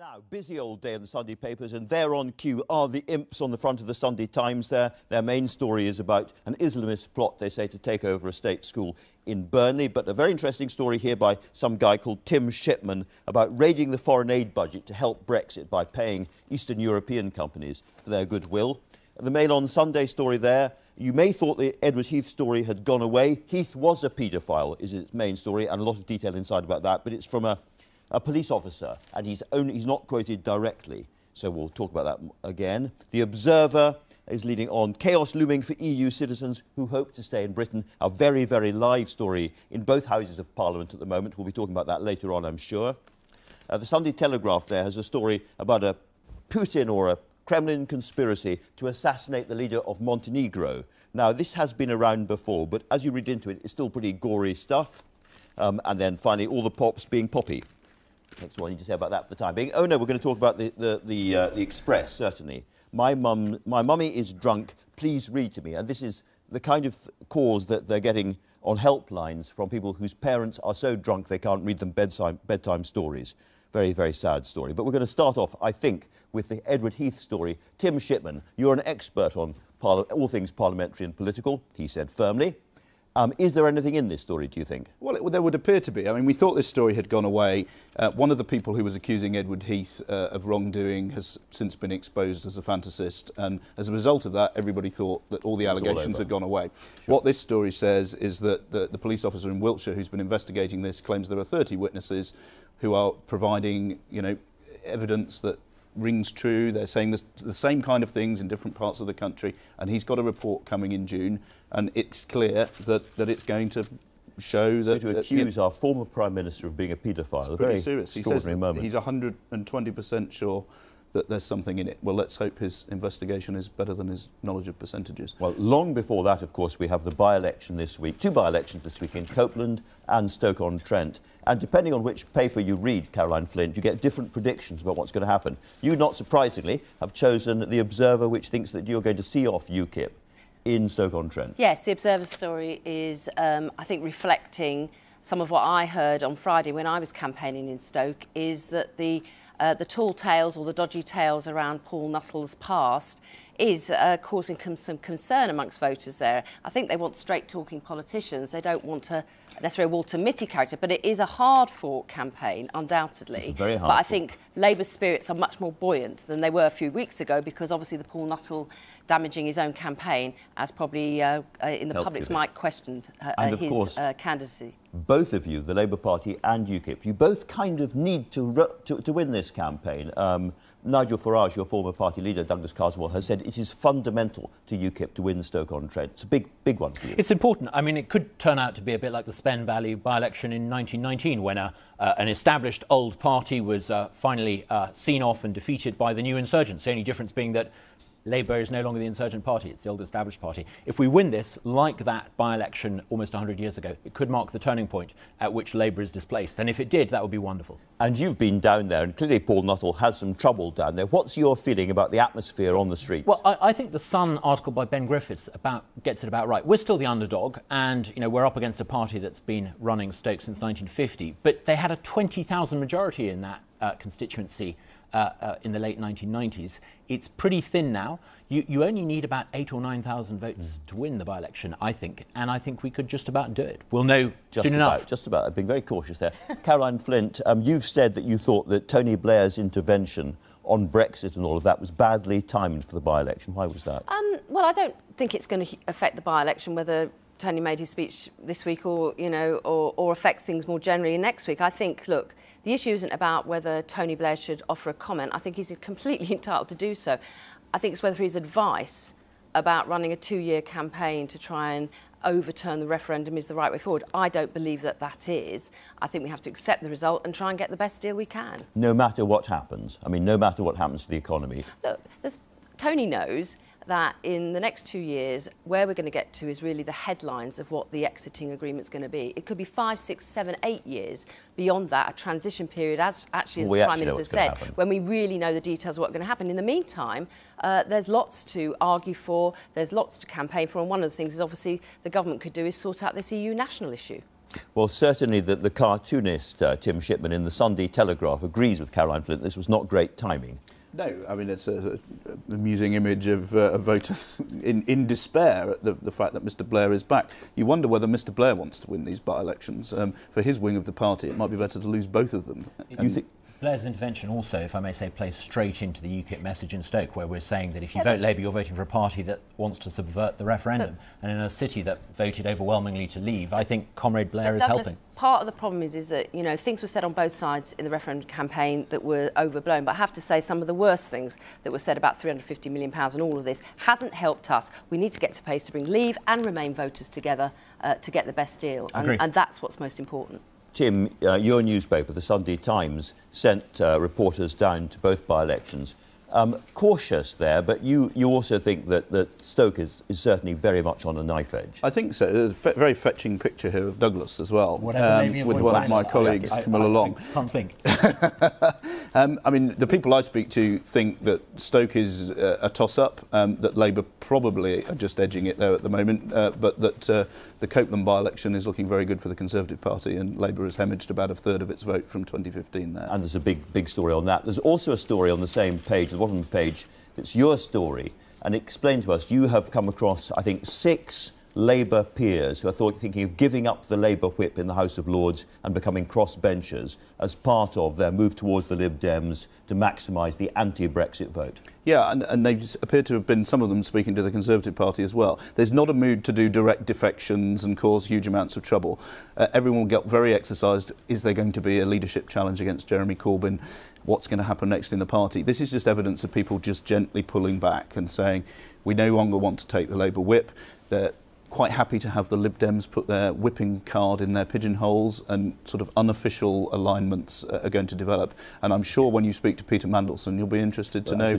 Now, busy old day in the Sunday papers, and there on cue are the imps on the front of the Sunday Times there. Their main story is about an Islamist plot, they say, to take over a state school in Burnley. But a very interesting story here by some guy called Tim Shipman about raiding the foreign aid budget to help Brexit by paying Eastern European companies for their goodwill. The Mail on Sunday story there. You may thought the Edward Heath story had gone away. Heath was a paedophile, is its main story, and a lot of detail inside about that, but it's from a police officer, and he's not quoted directly, so we'll talk about that again. The Observer is leading on chaos looming for EU citizens who hope to stay in Britain. A very, very live story in both houses of Parliament at the moment. We'll be talking about that later on, I'm sure. The Sunday Telegraph there has a story about a Putin or a Kremlin conspiracy to assassinate the leader of Montenegro. Now, this has been around before, but as you read into it, it's still pretty gory stuff. And then finally, all the pops being poppy. That's what I need to say about that for the time being. Oh no, we're going to talk about the Express, certainly. My mummy is drunk, please read to me. And this is the kind of cause that they're getting on helplines from people whose parents are so drunk they can't read them bedtime stories. Very, very sad story. But we're going to start off, I think, with the Edward Heath story. Tim Shipman, you're an expert on all things parliamentary and political, he said firmly. Is there anything in this story, do you think? Well, there would appear to be. I mean, we thought this story had gone away. One of the people who was accusing Edward Heath of wrongdoing has since been exposed as a fantasist, and as a result of that, everybody thought that all the allegations had gone away. Sure. What this story says is that the police officer in Wiltshire who's been investigating this claims there are 30 witnesses who are providing, evidence that rings true. They're saying the same kind of things in different parts of the country, and he's got a report coming in June, and it's clear that it's going to show that... to accuse our former Prime Minister of being a paedophile. It's pretty serious. He says moment. He's 120% sure that there's something in it. Well, let's hope his investigation is better than his knowledge of percentages. Well, long before that, of course, we have the by-election this week, 2 by-elections this week in Copeland and Stoke-on-Trent. And depending on which paper you read, Caroline Flint, you get different predictions about what's going to happen. You, not surprisingly, have chosen The Observer, which thinks that you're going to see off Ukip in Stoke-on-Trent. Yes, The Observer story is, I think, reflecting some of what I heard on Friday when I was campaigning in Stoke, is that the tall tales or the dodgy tales around Paul Nuttall's past is causing some concern amongst voters there. I think they want straight-talking politicians. They don't want necessarily a Walter Mitty character, but it is a hard-fought campaign, undoubtedly. It's very hard. But I think Labour's spirits are much more buoyant than they were a few weeks ago, because obviously the Paul Nuttall damaging his own campaign has probably, in the public's mind, questioned his candidacy. Both of you, the Labour Party and UKIP, you both kind of need to win this campaign. Nigel Farage, your former party leader, Douglas Carswell, has said it is fundamental to UKIP to win Stoke-on-Trent. It's a big one for you. It's important. I mean, it could turn out to be a bit like the Spen Valley by-election in 1919, when an established old party was finally seen off and defeated by the new insurgents. The only difference being that Labour is no longer the insurgent party, it's the old established party. If we win this, like that by-election almost 100 years ago, it could mark the turning point at which Labour is displaced. And if it did, that would be wonderful. And you've been down there, and clearly Paul Nuttall has some trouble down there. What's your feeling about the atmosphere on the streets? Well, I think the Sun article by Ben Griffiths gets it about right. We're still the underdog, and we're up against a party that's been running Stoke since 1950, but they had a 20,000 majority in that constituency in the late 1990s. It's pretty thin now. You only need about 8,000 or 9,000 votes to win the by-election, I think, and I think we could just about do it. We'll know soon enough. Just about. I've been very cautious there. Caroline Flint, you've said that you thought that Tony Blair's intervention on Brexit and all of that was badly timed for the by-election. Why was that? Well, I don't think it's going to affect the by-election whether Tony made his speech this week or affect things more generally next week. I think, look, the issue isn't about whether Tony Blair should offer a comment. I think he's completely entitled to do so. I think it's whether his advice about running a 2-year campaign to try and overturn the referendum is the right way forward. I don't believe that is. I think we have to accept the result and try and get the best deal we can. No matter what happens? I mean, no matter what happens to the economy? Look, Tony knows that in the next 2 years, where we're going to get to is really the headlines of what the exiting agreement's going to be. It could be 5, 6, 7, 8 years. Beyond that, a transition period, as the Prime Minister said, when we really know the details of what's going to happen. In the meantime, there's lots to argue for, there's lots to campaign for, and one of the things is obviously the government could do is sort out this EU national issue. Well, certainly the cartoonist Tim Shipman in the Sunday Telegraph agrees with Caroline Flint. This was not great timing. No, I mean, it's an amusing image of voters in despair at the fact that Mr Blair is back. You wonder whether Mr Blair wants to win these by-elections. For his wing of the party, it might be better to lose both of them. You think Blair's intervention also, if I may say, plays straight into the UKIP message in Stoke, where we're saying that if you vote Labour, you're voting for a party that wants to subvert the referendum. And in a city that voted overwhelmingly to leave, I think Comrade Blair is helping. Part of the problem is that, you know, things were said on both sides in the referendum campaign that were overblown. But I have to say some of the worst things that were said about £350 million and all of this hasn't helped us. We need to get to pace to bring Leave and Remain voters together to get the best deal. And that's what's most important. Tim, your newspaper, the Sunday Times, sent reporters down to both by-elections. Cautious there, but you also think that Stoke is certainly very much on a knife edge. I think so. There's a very fetching picture here of Douglas as well, with one of my colleagues, Camilla Long. I can't think. I mean, the people I speak to think that Stoke is a toss-up, that Labour probably are just edging it there at the moment, but that the Copeland by-election is looking very good for the Conservative Party, and Labour has hemorrhaged about a third of its vote from 2015 there. And there's a big story on that. There's also a story on the same page, the bottom of the page, it's your story. And explain to us, you have come across, I think, 6 Labour peers who are thinking of giving up the Labour whip in the House of Lords and becoming crossbenchers as part of their move towards the Lib Dems to maximise the anti-Brexit vote. Yeah, and they appear to have been, some of them, speaking to the Conservative Party as well. There's not a mood to do direct defections and cause huge amounts of trouble. Everyone will get very exercised. Is there going to be a leadership challenge against Jeremy Corbyn? What's going to happen next in the party? This is just evidence of people just gently pulling back and saying, we no longer want to take the Labour whip. They're quite happy to have the Lib Dems put their whipping card in their pigeonholes, and sort of unofficial alignments are going to develop. And I'm sure when you speak to Peter Mandelson, you'll be interested to know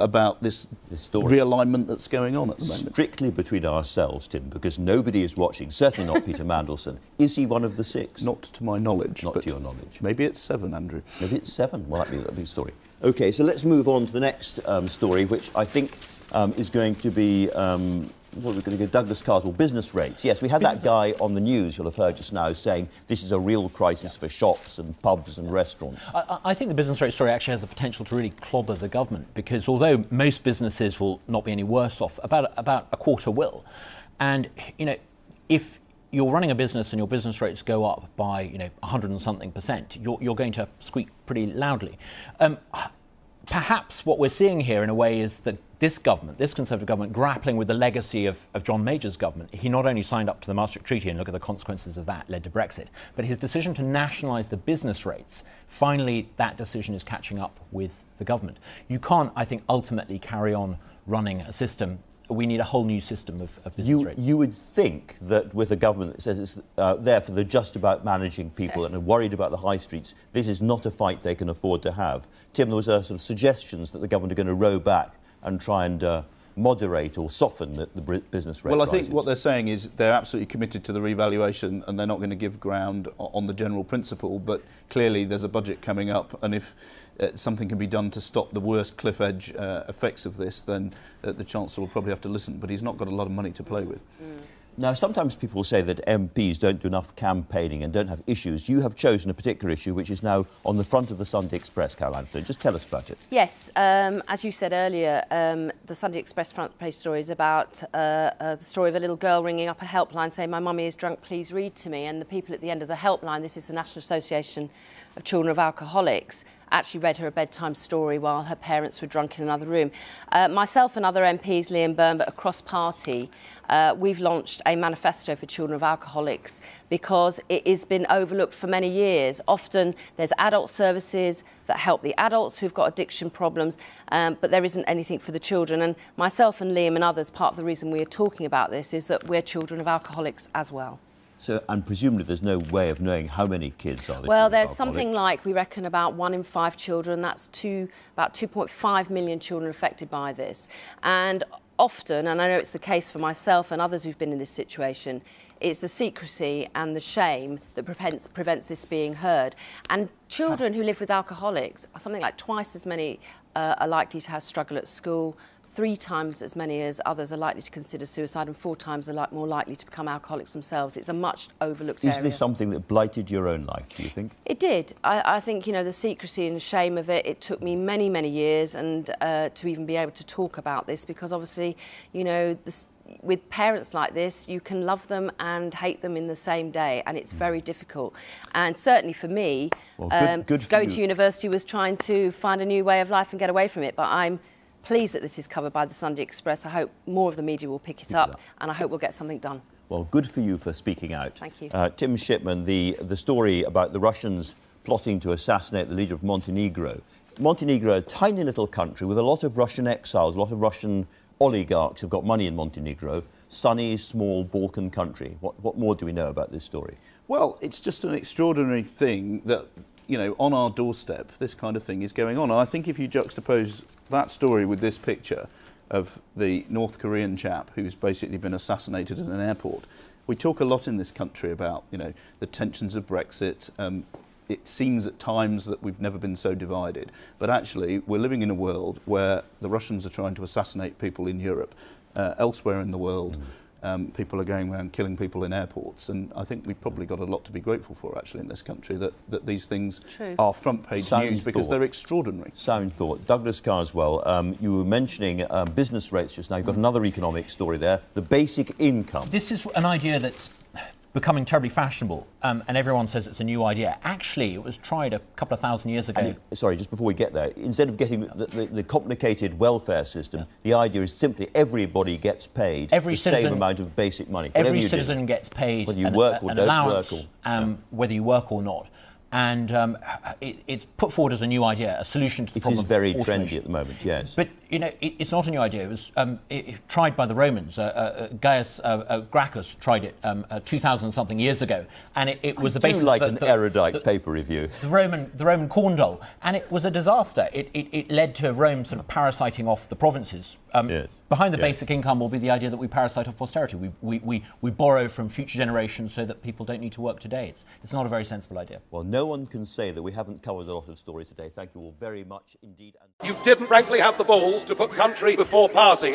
about this realignment that's going on at the moment. Strictly between ourselves, Tim, because nobody is watching, certainly not Peter Mandelson. Is he one of the 6? Not to my knowledge. Not to your knowledge. Maybe it's 7, Andrew. Maybe it's 7. Well, that'd be a big story. OK, so let's move on to the next story, which I think is going to be... what we're going to go, Douglas Carswell, business rates. Yes, we had that guy on the news, you'll have heard just now, saying this is a real crisis for shops and pubs and restaurants. I think the business rate story actually has the potential to really clobber the government, because although most businesses will not be any worse off, about a quarter will. And, you know, if you're running a business and your business rates go up by, you know, 100 and something %, you're going to squeak pretty loudly. Perhaps what we're seeing here in a way is that this government, this Conservative government, grappling with the legacy of John Major's government. He not only signed up to the Maastricht Treaty, and look at the consequences of that, led to Brexit, but his decision to nationalise the business rates, finally that decision is catching up with the government. You can't, I think, ultimately carry on running a system. We need a whole new system of business rates. You would think that with a government that says it's there for the just about managing people and are worried about the high streets, this is not a fight they can afford to have. Tim, there was sort of suggestions that the government are going to row back and try and moderate or soften the business rate Well, I rises. think what they're saying is they're absolutely committed to the revaluation, and they're not going to give ground on the general principle, but clearly there's a budget coming up, and if something can be done to stop the worst cliff edge effects of this, then the Chancellor will probably have to listen, but he's not got a lot of money to play with. Now, sometimes people say that MPs don't do enough campaigning and don't have issues. You have chosen a particular issue which is now on the front of the Sunday Express, Caroline Flynn. Just tell us about it. Yes, as you said earlier, the Sunday Express front page story is about the story of a little girl ringing up a helpline saying, "My mummy is drunk, please read to me." And the people at the end of the helpline, this is the National Association of Children of Alcoholics, actually read her a bedtime story while her parents were drunk in another room. Myself and other MPs, Liam Byrne, but across party, we've launched a manifesto for children of alcoholics because it has been overlooked for many years. Often there's adult services that help the adults who've got addiction problems, but there isn't anything for the children. And myself and Liam and others, part of the reason we are talking about this is that we're children of alcoholics as well. So, and presumably there's no way of knowing how many kids are there. Well, there's something like, we reckon, about 1 in 5 children. That's about 2.5 million children affected by this. And often, and I know it's the case for myself and others who've been in this situation, it's the secrecy and the shame that prevents this being heard. And children who live with alcoholics, something like twice as many are likely to have struggle at school, 3 times as many as others are likely to consider suicide, and 4 times more likely to become alcoholics themselves. It's a much overlooked area. Is this something that blighted your own life, do you think? It did. I think, you know, the secrecy and shame of it, it took me many, many years and to even be able to talk about this, because obviously, you know, with parents like this, you can love them and hate them in the same day, and it's very difficult. And certainly for me, going to university was trying to find a new way of life and get away from it. But I'm pleased that this is covered by the Sunday Express. I hope more of the media will pick it up, and I hope we'll get something done. Well, good for you for speaking out. Thank you. Tim Shipman, the story about the Russians plotting to assassinate the leader of Montenegro. Montenegro, a tiny little country with a lot of Russian exiles, a lot of Russian oligarchs who've got money in Montenegro. Sunny, small Balkan country. What more do we know about this story? Well, it's just an extraordinary thing that, you know, on our doorstep, this kind of thing is going on. And I think if you juxtapose that story with this picture of the North Korean chap who's basically been assassinated at an airport, we talk a lot in this country about, you know, the tensions of Brexit. It seems at times that we've never been so divided, but actually we're living in a world where the Russians are trying to assassinate people in Europe. Elsewhere in the world, people are going around killing people in airports, and I think we've probably got a lot to be grateful for actually in this country, that these things are front page news because they're extraordinary. Sound thought. Douglas Carswell, you were mentioning business rates just now. You've got another economic story there, the basic income. This is an idea that's becoming terribly fashionable, and everyone says it's a new idea. Actually, it was tried a couple of thousand years ago. Sorry, just before we get there, instead of getting the complicated welfare system, the idea is simply everybody gets paid the same amount of basic money. Every citizen gets paid whether you work or an don't allowance, work, whether you work or not. And it's put forward as a new idea, a solution to the problem of automation. It is very trendy at the moment, yes. But, you know, it's not a new idea. It was tried by the Romans. Gaius Gracchus tried it 2,000-something years ago. And it was the basis of an erudite paper review. The Roman corn dole. And it was a disaster. It led to Rome sort of parasiting off the provinces. Behind the basic income will be the idea that we parasite off posterity. We borrow from future generations so that people don't need to work today. It's not a very sensible idea. Well, no one can say that we haven't covered a lot of stories today. Thank you all very much indeed. You didn't frankly have the balls to put country before party.